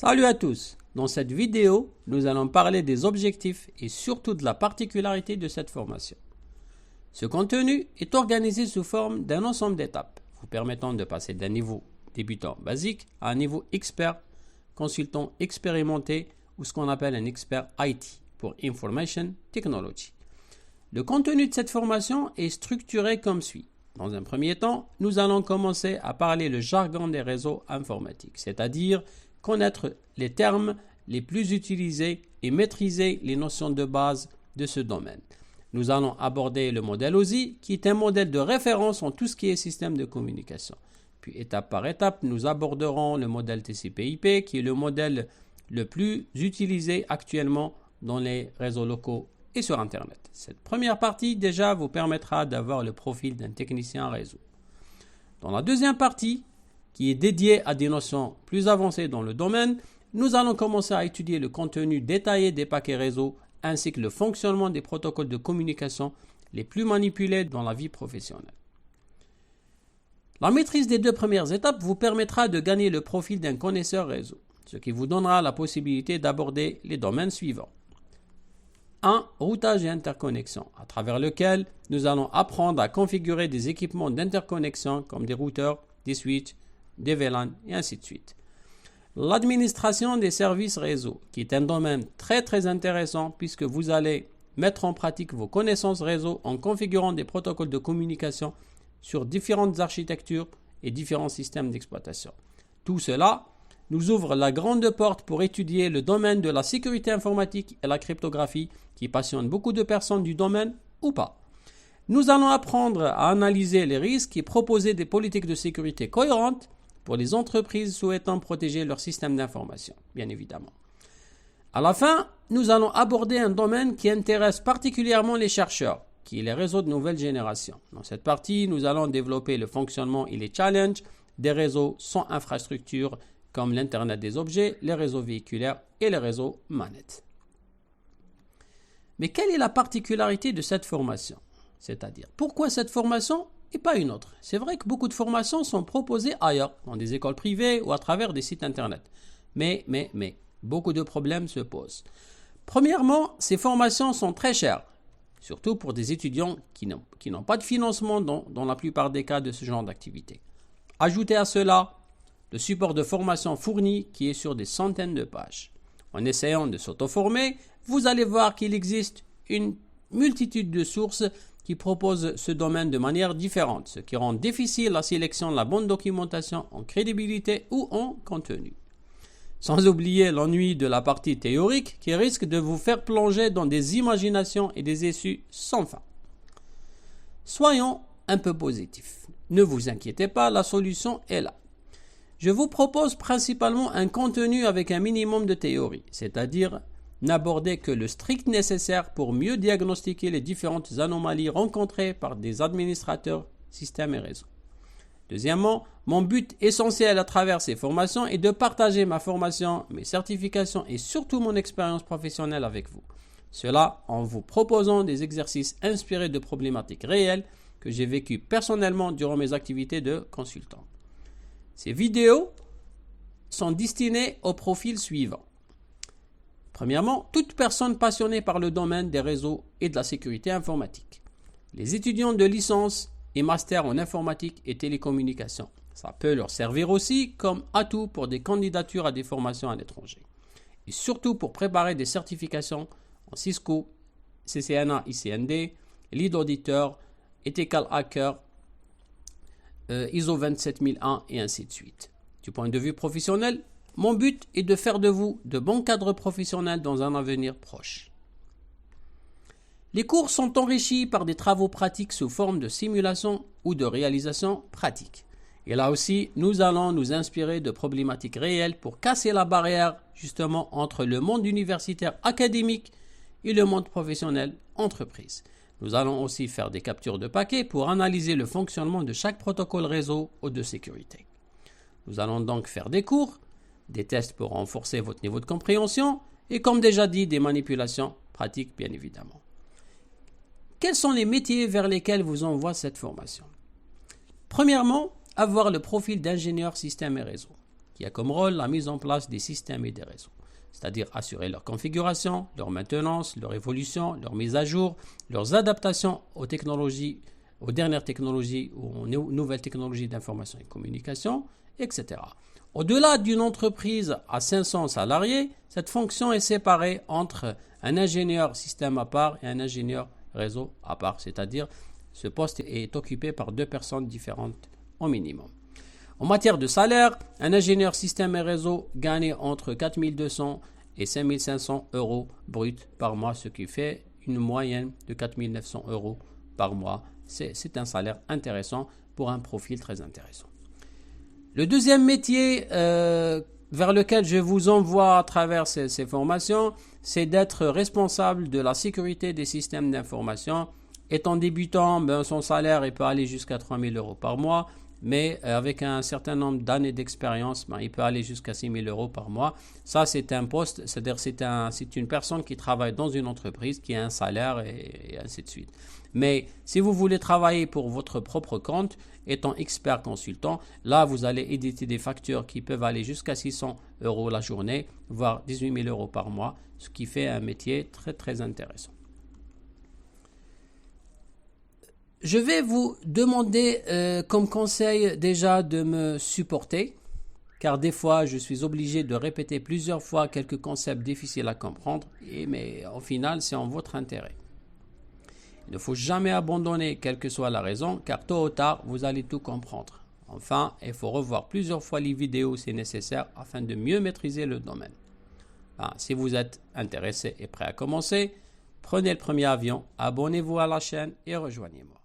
Salut à tous! Dans cette vidéo, nous allons parler des objectifs et surtout de la particularité de cette formation. Ce contenu est organisé sous forme d'un ensemble d'étapes, vous permettant de passer d'un niveau débutant basique à un niveau expert, consultant expérimenté ou ce qu'on appelle un expert IT pour Information Technology. Le contenu de cette formation est structuré comme suit. Dans un premier temps, nous allons commencer à parler le jargon des réseaux informatiques, c'est-à-dire connaître les termes les plus utilisés et maîtriser les notions de base de ce domaine. Nous allons aborder le modèle OSI, qui est un modèle de référence en tout ce qui est système de communication. Puis étape par étape, nous aborderons le modèle TCP/IP, qui est le modèle le plus utilisé actuellement dans les réseaux locaux et sur Internet. Cette première partie déjà vous permettra d'avoir le profil d'un technicien réseau. Dans la deuxième partie, qui est dédiée à des notions plus avancées dans le domaine, nous allons commencer à étudier le contenu détaillé des paquets réseau ainsi que le fonctionnement des protocoles de communication les plus manipulés dans la vie professionnelle. La maîtrise des deux premières étapes vous permettra de gagner le profil d'un connaisseur réseau, ce qui vous donnera la possibilité d'aborder les domaines suivants. 1. Routage et interconnexion, à travers lequel nous allons apprendre à configurer des équipements d'interconnexion comme des routeurs, des switches, des VLAN et ainsi de suite. L'administration des services réseau, qui est un domaine très intéressant puisque vous allez mettre en pratique vos connaissances réseau en configurant des protocoles de communication sur différentes architectures et différents systèmes d'exploitation. Tout cela nous ouvre la grande porte pour étudier le domaine de la sécurité informatique et la cryptographie qui passionne beaucoup de personnes du domaine ou pas. Nous allons apprendre à analyser les risques et proposer des politiques de sécurité cohérentes pour les entreprises souhaitant protéger leur système d'information, bien évidemment. À la fin, nous allons aborder un domaine qui intéresse particulièrement les chercheurs, qui est les réseaux de nouvelle génération. Dans cette partie, nous allons développer le fonctionnement et les challenges des réseaux sans infrastructure, comme l'Internet des objets, les réseaux véhiculaires et les réseaux manettes. Mais quelle est la particularité de cette formation? C'est-à-dire, pourquoi cette formation et pas une autre? C'est vrai que beaucoup de formations sont proposées ailleurs, dans des écoles privées ou à travers des sites Internet. Mais, beaucoup de problèmes se posent. Premièrement, ces formations sont très chères, surtout pour des étudiants qui n'ont pas de financement dans la plupart des cas de ce genre d'activité. Ajoutez à cela le support de formation fourni qui est sur des centaines de pages. En essayant de s'auto-former, vous allez voir qu'il existe une multitude de sources qui proposent ce domaine de manière différente, ce qui rend difficile la sélection de la bonne documentation en crédibilité ou en contenu. Sans oublier l'ennui de la partie théorique qui risque de vous faire plonger dans des imaginations et des issues sans fin. Soyons un peu positifs. Ne vous inquiétez pas, la solution est là. Je vous propose principalement un contenu avec un minimum de théorie, c'est-à-dire n'aborder que le strict nécessaire pour mieux diagnostiquer les différentes anomalies rencontrées par des administrateurs systèmes et réseaux. Deuxièmement, mon but essentiel à travers ces formations est de partager ma formation, mes certifications et surtout mon expérience professionnelle avec vous. Cela en vous proposant des exercices inspirés de problématiques réelles que j'ai vécues personnellement durant mes activités de consultant. Ces vidéos sont destinées au profil suivant. Premièrement, toute personne passionnée par le domaine des réseaux et de la sécurité informatique. Les étudiants de licence et master en informatique et télécommunications. Ça peut leur servir aussi comme atout pour des candidatures à des formations à l'étranger. Et surtout pour préparer des certifications en Cisco, CCNA, ICND, Lead Auditor, Ethical Hacker, ISO 27001 et ainsi de suite. Du point de vue professionnel, mon but est de faire de vous de bons cadres professionnels dans un avenir proche. Les cours sont enrichis par des travaux pratiques sous forme de simulation ou de réalisation pratique. Et là aussi, nous allons nous inspirer de problématiques réelles pour casser la barrière justement entre le monde universitaire académique et le monde professionnel entreprise. Nous allons aussi faire des captures de paquets pour analyser le fonctionnement de chaque protocole réseau ou de sécurité. Nous allons donc faire des cours, des tests pour renforcer votre niveau de compréhension et comme déjà dit, des manipulations pratiques bien évidemment. Quels sont les métiers vers lesquels vous envoie cette formation? Premièrement, avoir le profil d'ingénieur système et réseau. qui a comme rôle la mise en place des systèmes et des réseaux, c'est-à-dire assurer leur configuration, leur maintenance, leur évolution, leur mise à jour, leurs adaptations aux technologies, aux dernières technologies ou aux nouvelles technologies d'information et communication, etc. Au-delà d'une entreprise à 500 salariés, cette fonction est séparée entre un ingénieur système à part et un ingénieur réseau à part, c'est-à-dire ce poste est occupé par 2 personnes différentes au minimum. En matière de salaire, un ingénieur système et réseau gagne entre 4 200 et 5 500 euros bruts par mois, ce qui fait une moyenne de 4 900 euros par mois. C'est un salaire intéressant pour un profil très intéressant. Le deuxième métier vers lequel je vous envoie à travers ces formations, c'est d'être responsable de la sécurité des systèmes d'information. Étant débutant, son salaire peut aller jusqu'à 3 000 euros par mois, mais avec un certain nombre d'années d'expérience, il peut aller jusqu'à 6 000 euros par mois. Ça, c'est un poste, c'est-à-dire c'est une personne qui travaille dans une entreprise, qui a un salaire et ainsi de suite. Mais si vous voulez travailler pour votre propre compte, étant expert consultant, là, vous allez éditer des factures qui peuvent aller jusqu'à 600 euros la journée, voire 18 000 euros par mois, ce qui fait un métier très, très intéressant. Je vais vous demander comme conseil déjà de me supporter, car des fois je suis obligé de répéter plusieurs fois quelques concepts difficiles à comprendre, mais au final c'est en votre intérêt. Il ne faut jamais abandonner quelle que soit la raison, car tôt ou tard vous allez tout comprendre. Enfin, il faut revoir plusieurs fois les vidéos si nécessaire afin de mieux maîtriser le domaine. Si vous êtes intéressé et prêt à commencer, prenez le premier avion, abonnez-vous à la chaîne et rejoignez-moi.